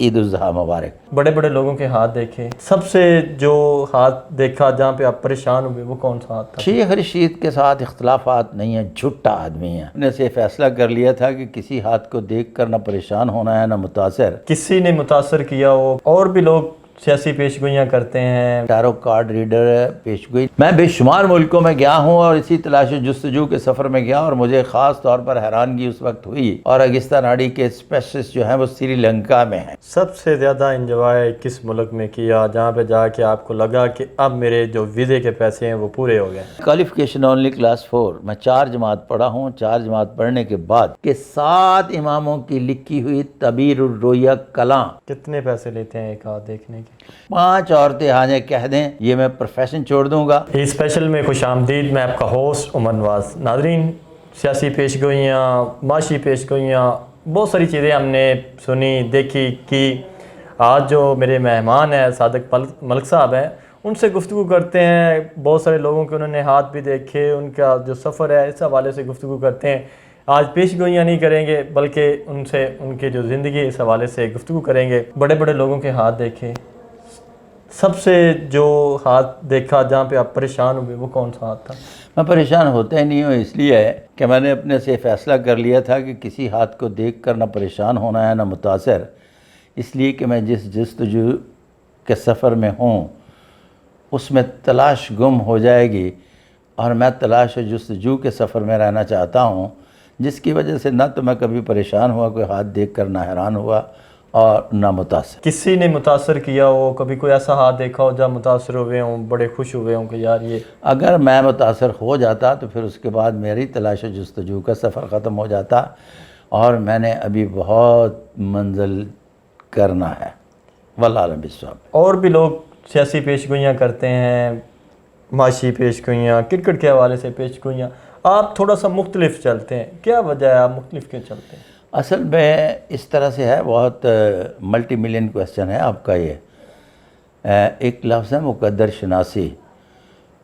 عید الاضحیٰ مبارک۔ بڑے بڑے لوگوں کے ہاتھ دیکھے، سب سے جو ہاتھ دیکھا جہاں پہ آپ پریشان ہوئے وہ کون سا ہاتھ تھا؟ شیخ رشید کے ساتھ اختلافات نہیں ہیں، جھوٹا آدمی ہے۔ نے سے فیصلہ کر لیا تھا کہ کسی ہاتھ کو دیکھ کر نہ پریشان ہونا ہے نہ متاثر۔ کسی نے متاثر کیا ہو؟ اور بھی لوگ سیاسی پیشگوئیاں کرتے ہیں، ٹیرو کارڈ ریڈر پیشگوئی۔ میں بے شمار ملکوں میں گیا ہوں اور اسی تلاش و جستجو کے سفر میں گیا، اور مجھے خاص طور پر حیرانگی اس وقت ہوئی اور اگستہ ناڈی کے اسپیشلسٹ جو ہیں وہ سری لنکا میں ہیں۔ سب سے زیادہ انجوائے کس ملک میں کیا جہاں پہ جا کے آپ کو لگا کہ اب میرے جو ویزے کے پیسے ہیں وہ پورے ہو گئے؟ کوالیفیکیشن اونلی کلاس 4، میں 4 جماعت پڑھا ہوں۔ 4 جماعت پڑھنے کے بعد کہ 7 اماموں کی لکھی ہوئی تعبیر الرؤیا کلاں۔ کتنے پیسے لیتے ہیں ایک ہاتھ دیکھنے کے؟ 5 عورتیں آ جائیں کہہ دیں یہ میں پروفیشن چھوڑ دوں گا۔ یہ اسپیشل میں خوش آمدید، میں آپ کا ہوسٹ عمر نواز۔ ناظرین، سیاسی پیشگوئیاں، معاشی پیشگوئیاں، بہت ساری چیزیں ہم نے سنی، دیکھی کی۔ آج جو میرے مہمان ہیں صادق ملک صاحب ہیں، ان سے گفتگو کرتے ہیں۔ بہت سارے لوگوں کے انہوں نے ہاتھ بھی دیکھے، ان کا جو سفر ہے اس حوالے سے گفتگو کرتے ہیں۔ آج پیشگوئیاں نہیں کریں گے بلکہ ان سے ان کی جو زندگی اس حوالے سے گفتگو کریں گے۔ بڑے بڑے لوگوں کے ہاتھ دیکھے، سب سے جو ہاتھ دیکھا جہاں پہ آپ پریشان ہوئے وہ کون سا ہاتھ تھا؟ میں پریشان ہوتا ہی نہیں ہوں، اس لیے ہے کہ میں نے اپنے سے فیصلہ کر لیا تھا کہ کسی ہاتھ کو دیکھ کر نہ پریشان ہونا ہے نہ متاثر، اس لیے کہ میں جس جستجو کے سفر میں ہوں اس میں تلاش گم ہو جائے گی، اور میں تلاش و جستجو کے سفر میں رہنا چاہتا ہوں، جس کی وجہ سے نہ تو میں کبھی پریشان ہوا کوئی ہاتھ دیکھ کر، نہ حیران ہوا اور نہ متاثر۔ کسی نے متاثر کیا ہو؟ کبھی کوئی ایسا ہاتھ دیکھا ہو جہاں متاثر ہوئے ہوں، بڑے خوش ہوئے ہوں کہ یار یہ؟ اگر میں متاثر ہو جاتا تو پھر اس کے بعد میری تلاش و جستجو کا سفر ختم ہو جاتا، اور میں نے ابھی بہت منزل کرنا ہے۔ واللہ اعلم بالصواب۔ اور بھی لوگ سیاسی پیشگوئیاں کرتے ہیں، معاشی پیشگوئیاں، کرکٹ کے حوالے سے پیشگوئیاں، آپ تھوڑا سا مختلف چلتے ہیں، کیا وجہ ہے آپ مختلف کیوں چلتے ہیں؟ اصل میں اس طرح سے ہے، بہت ملٹی ملین کویسچن ہے آپ کا یہ۔ ایک لفظ ہے مقدر شناسی۔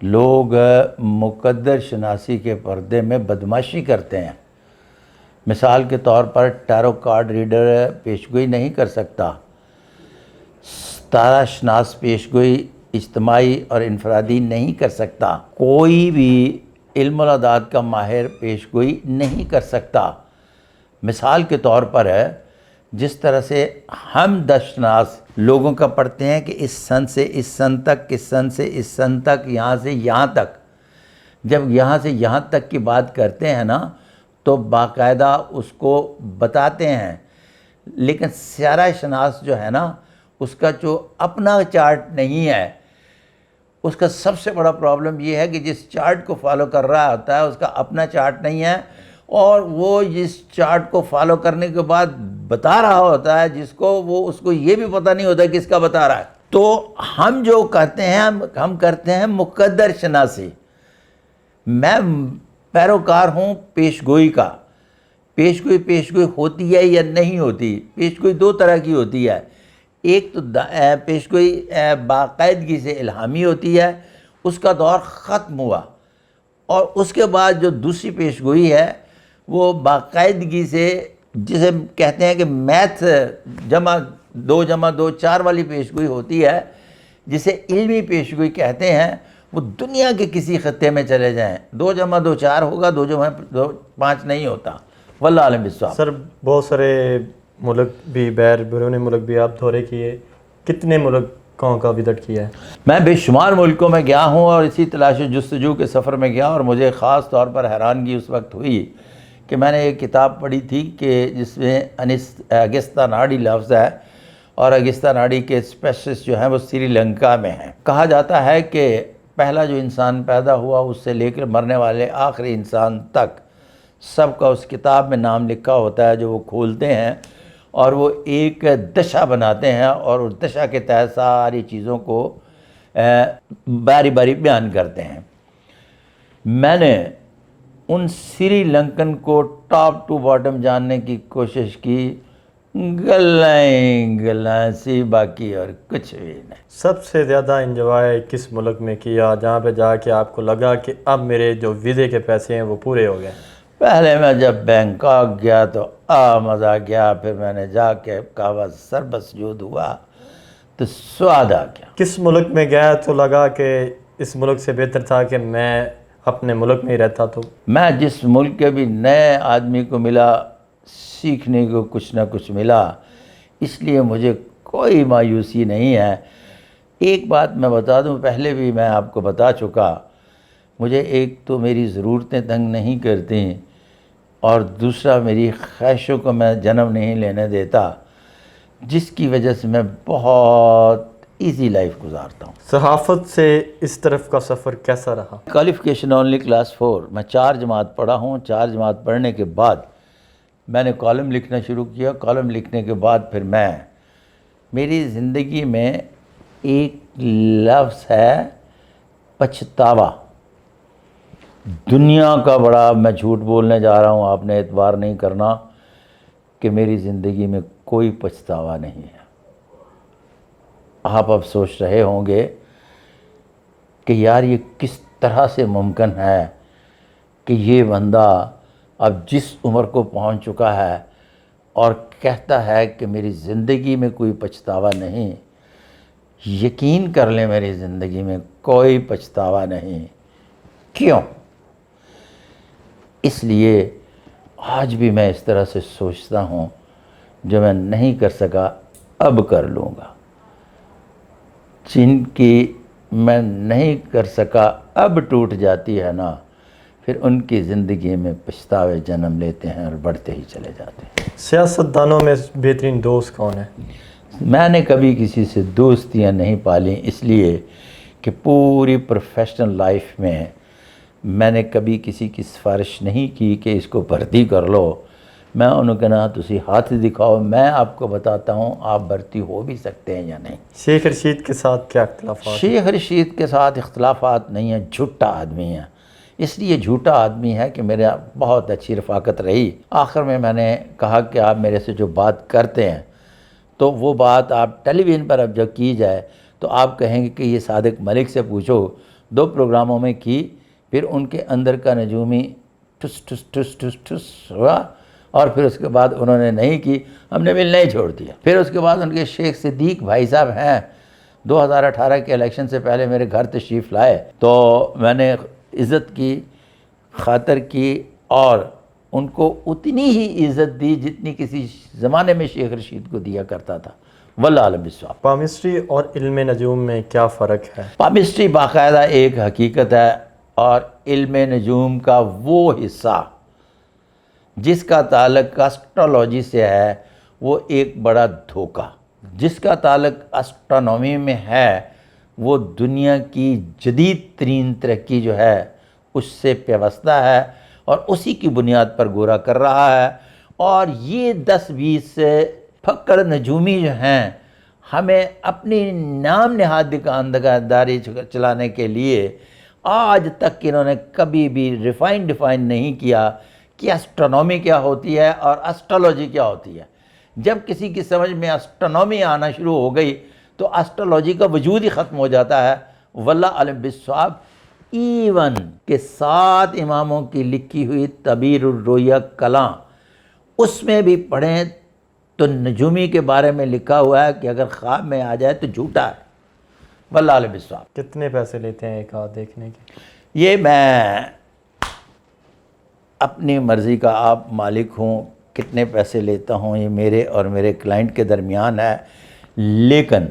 لوگ مقدر شناسی کے پردے میں بدماشی کرتے ہیں۔ مثال کے طور پر ٹیرو کارڈ ریڈر پیشگوئی نہیں کر سکتا، ستارہ شناس پیشگوئی اجتماعی اور انفرادی نہیں کر سکتا، کوئی بھی علم الاعداد کا ماہر پیشگوئی نہیں کر سکتا۔ مثال کے طور پر ہے، جس طرح سے ہم 10 شناس لوگوں کا پڑھتے ہیں کہ اس سن سے اس سن تک، اس سن سے اس سن تک، یہاں سے یہاں تک، جب یہاں سے یہاں تک کی بات کرتے ہیں نا تو باقاعدہ اس کو بتاتے ہیں، لیکن سیارہ شناس جو ہے نا اس کا جو اپنا چارٹ نہیں ہے، اس کا سب سے بڑا پرابلم یہ ہے کہ جس چارٹ کو فالو کر رہا ہوتا ہے اس کا اپنا چارٹ نہیں ہے، اور وہ جس چارٹ کو فالو کرنے کے بعد بتا رہا ہوتا ہے جس کو، وہ اس کو یہ بھی پتہ نہیں ہوتا کس کا بتا رہا ہے۔ تو ہم جو کرتے ہیں ہم کرتے ہیں مقدر شناسی۔ میں پیروکار ہوں پیشگوئی کا۔ پیشگوئی ہوتی ہے یا نہیں ہوتی؟ پیشگوئی 2 طرح کی ہوتی ہے۔ ایک تو پیشگوئی باقاعدگی سے الہامی ہوتی ہے، اس کا دور ختم ہوا، اور اس کے بعد جو دوسری پیشگوئی ہے وہ باقاعدگی سے، جسے کہتے ہیں کہ میتھ جمع 2 جمع 2 4 والی پیشگوئی ہوتی ہے، جسے علمی پیشگوئی کہتے ہیں۔ وہ دنیا کے کسی خطے میں چلے جائیں 2 جمع 2 4 ہوگا، 2 جمع 2 5 نہیں ہوتا۔ واللہ عالم بالصواب۔ سر، بہت سارے ملک بھی، بیرون ملک بھی آپ دورے کیے، کتنے ملک کہاں کا وزٹ کیا ہے؟ میں بے شمار ملکوں میں گیا ہوں اور اسی تلاش و جستجو کے سفر میں گیا، اور مجھے خاص طور پر حیرانگی اس وقت ہوئی کہ میں نے ایک کتاب پڑھی تھی کہ جس میں اگستہ ناڈی لفظ ہے، اور اگستہ ناڈی کے اسپیشلسٹ جو ہیں وہ سری لنکا میں ہیں۔ کہا جاتا ہے کہ پہلا جو انسان پیدا ہوا اس سے لے کر مرنے والے آخری انسان تک سب کا اس کتاب میں نام لکھا ہوتا ہے، جو وہ کھولتے ہیں اور وہ ایک دشا بناتے ہیں، اور اس دشا کے تحت ساری چیزوں کو باری باری بیان کرتے ہیں۔ میں نے ان سری لنکن کو ٹاپ ٹو باٹم جاننے کی کوشش کی، گلائیں سی، باقی اور کچھ بھی نہیں۔ سب سے زیادہ انجوائے کس ملک میں کیا جہاں پہ جا کے آپ کو لگا کہ اب میرے جو ویزے کے پیسے ہیں وہ پورے ہو گئے؟ پہلے میں جب بینکاک گیا تو مزہ کیا. پھر میں نے جا کے کعبہ سر بسجود ہوا تو سواد آ گیا. کس ملک میں گیا تو لگا کہ اس ملک سے بہتر تھا کہ میں اپنے ملک میں ہی رہتا؟ تو میں جس ملک کے بھی نئے آدمی کو ملا سیکھنے کو کچھ نہ کچھ ملا، اس لیے مجھے کوئی مایوسی نہیں ہے. ایک بات میں بتا دوں، پہلے بھی میں آپ کو بتا چکا، مجھے ایک تو میری ضرورتیں تنگ نہیں کرتی، اور دوسرا میری خواہشوں کو میں جنم نہیں لینے دیتا، جس کی وجہ سے میں بہت ایزی لائف گزارتا ہوں. صحافت سے اس طرف کا سفر کیسا رہا؟ Qualification only class 4. میں 4 جماعت پڑھا ہوں. 4 جماعت پڑھنے کے بعد میں نے کالم لکھنا شروع کیا. کالم لکھنے کے بعد پھر میری زندگی میں ایک لفظ ہے پچھتاوا. دنیا کا بڑا میں جھوٹ بولنے جا رہا ہوں، آپ نے اعتبار نہیں کرنا، کہ میری زندگی میں کوئی پچھتاوا نہیں ہے. آپ اب سوچ رہے ہوں گے کہ یار یہ کس طرح سے ممکن ہے کہ یہ بندہ اب جس عمر کو پہنچ چکا ہے اور کہتا ہے کہ میری زندگی میں کوئی پچھتاوا نہیں. یقین کر لیں میری زندگی میں کوئی پچھتاوا نہیں. کیوں؟ اس لیے آج بھی میں اس طرح سے سوچتا ہوں، جو میں نہیں کر سکا اب کر لوں گا. جن کی میں نہیں کر سکا اب ٹوٹ جاتی ہے نا، پھر ان کی زندگی میں پچھتاوے جنم لیتے ہیں اور بڑھتے ہی چلے جاتے ہیں. سیاستدانوں میں بہترین دوست کون ہے؟ میں نے کبھی کسی سے دوستیاں نہیں پالیں، اس لیے کہ پوری پروفیشنل لائف میں نے کبھی کسی کی سفارش نہیں کی کہ اس کو بھرتی کر لو. میں انہوں کہنا تسی ہاتھ دکھاؤ، میں آپ کو بتاتا ہوں آپ بھرتی ہو بھی سکتے ہیں یا نہیں. شیخ رشید کے ساتھ کیا اختلافات؟ شیخ رشید کے ساتھ اختلافات نہیں ہیں، جھوٹا آدمی ہے. اس لیے جھوٹا آدمی ہے کہ میرے بہت اچھی رفاقت رہی. آخر میں نے کہا کہ آپ میرے سے جو بات کرتے ہیں تو وہ بات آپ ٹیلی ویژن پر اب جب کی جائے تو آپ کہیں گے کہ یہ صادق ملک سے پوچھو. 2 پروگراموں میں کی، پھر ان کے اندر کا نجومی ٹھس ٹھس ٹھس ٹھس ٹھس ہوا، اور پھر اس کے بعد انہوں نے نہیں کی، ہم نے ملنا ہی چھوڑ دیا. پھر اس کے بعد ان کے شیخ صدیق بھائی صاحب ہیں، 2018 کے الیکشن سے پہلے میرے گھر تشریف لائے تو میں نے عزت کی، خاطر کی، اور ان کو اتنی ہی عزت دی جتنی کسی زمانے میں شیخ رشید کو دیا کرتا تھا. واللہ عالم بالصواب. پامسٹری اور علم نجوم میں کیا فرق ہے؟ پامسٹری باقاعدہ ایک حقیقت ہے، اور علم نجوم کا وہ حصہ جس کا تعلق اسٹرالوجی سے ہے وہ ایک بڑا دھوکہ. جس کا تعلق اسٹرانومی میں ہے وہ دنیا کی جدید ترین ترقی جو ہے اس سے پیوستہ ہے اور اسی کی بنیاد پر گورا کر رہا ہے. اور یہ 10-20 پھکڑ نجومی جو ہیں ہمیں اپنی نام نہاد دکانداری چلانے کے لیے آج تک انہوں نے کبھی بھی ڈیفائن نہیں کیا کہ اسٹرانومی کیا ہوتی ہے اور اسٹرالوجی کیا ہوتی ہے. جب کسی کی سمجھ میں اسٹرانومی آنا شروع ہو گئی تو اسٹرالوجی کا وجود ہی ختم ہو جاتا ہے. واللہ علم بالصواب. ایون کہ 7 اماموں کی لکھی ہوئی تعبیر الرؤیا کلاں، اس میں بھی پڑھیں تو نجومی کے بارے میں لکھا ہوا ہے کہ اگر خواب میں آ جائے تو جھوٹا ہے. واللہ علم بالصواب. کتنے پیسے لیتے ہیں ایک ہاتھ دیکھنے کے؟ یہ میں اپنی مرضی کا آپ مالک ہوں، کتنے پیسے لیتا ہوں یہ میرے اور میرے کلائنٹ کے درمیان ہے. لیکن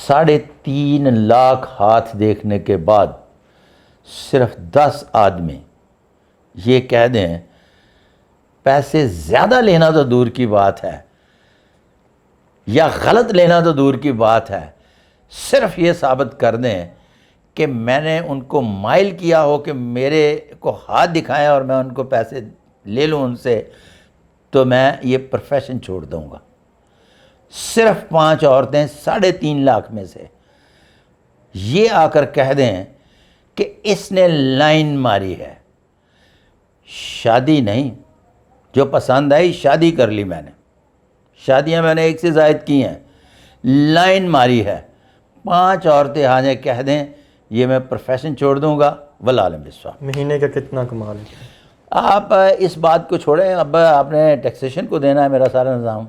3.5 لاکھ ہاتھ دیکھنے کے بعد صرف 10 آدمی یہ کہہ دیں، پیسے زیادہ لینا تو دور کی بات ہے یا غلط لینا تو دور کی بات ہے، صرف یہ ثابت کر دیں کہ میں نے ان کو مائل کیا ہو کہ میرے کو ہاتھ دکھائیں اور میں ان کو پیسے لے لوں ان سے، تو میں یہ پروفیشن چھوڑ دوں گا. صرف 5 عورتیں 3.5 لاکھ میں سے یہ آ کر کہہ دیں کہ اس نے لائن ماری ہے، شادی نہیں، جو پسند آئی شادی کر لی میں نے، شادیاں میں نے 1 سے زائد کی ہیں، لائن ماری ہے. 5 عورتیں آ جائیں کہہ دیں یہ میں پروفیشن چھوڑ دوں گا. واللہ عالم بالصواب. مہینے کا کتنا کما لیتے ہیں؟ آپ اس بات کو چھوڑیں، اب آپ نے ٹیکسیشن کو دینا ہے میرا سارا نظام۔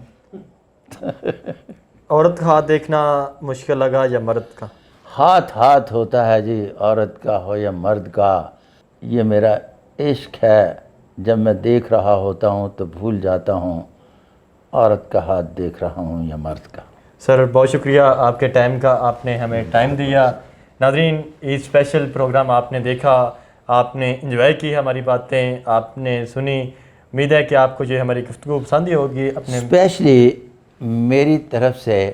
عورت کا ہاتھ دیکھنا مشکل لگا یا مرد کا؟ ہاتھ ہاتھ ہوتا ہے جی، عورت کا ہو یا مرد کا، یہ میرا عشق ہے۔ جب میں دیکھ رہا ہوتا ہوں تو بھول جاتا ہوں عورت کا ہاتھ دیکھ رہا ہوں یا مرد کا۔ سر بہت شکریہ آپ کے ٹائم کا، آپ نے ہمیں ٹائم دیا۔ ناظرین، یہ اسپیشل پروگرام آپ نے دیکھا، آپ نے انجوائے کی ہماری باتیں، آپ نے سنی۔ امید ہے کہ آپ کو جو ہماری گفتگو پسند ہی ہوگی۔ اپنے اسپیشلی میری طرف سے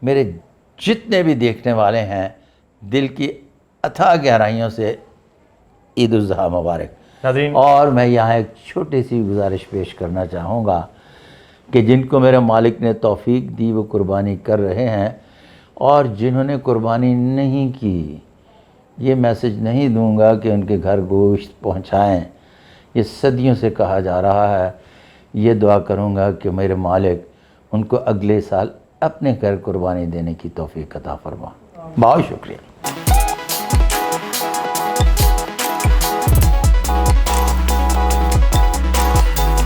میرے جتنے بھی دیکھنے والے ہیں، دل کی اتھاہ گہرائیوں سے عید الاضحیٰ مبارک۔ ناظرین، اور میں یہاں ایک چھوٹی سی گزارش پیش کرنا چاہوں گا کہ جن کو میرے مالک نے توفیق دی وہ قربانی کر رہے ہیں، اور جنہوں نے قربانی نہیں کی، یہ میسج نہیں دوں گا کہ ان کے گھر گوشت پہنچائیں، یہ صدیوں سے کہا جا رہا ہے۔ یہ دعا کروں گا کہ میرے مالک ان کو اگلے سال اپنے گھر قربانی دینے کی توفیق عطا فرما۔ بہت شکریہ۔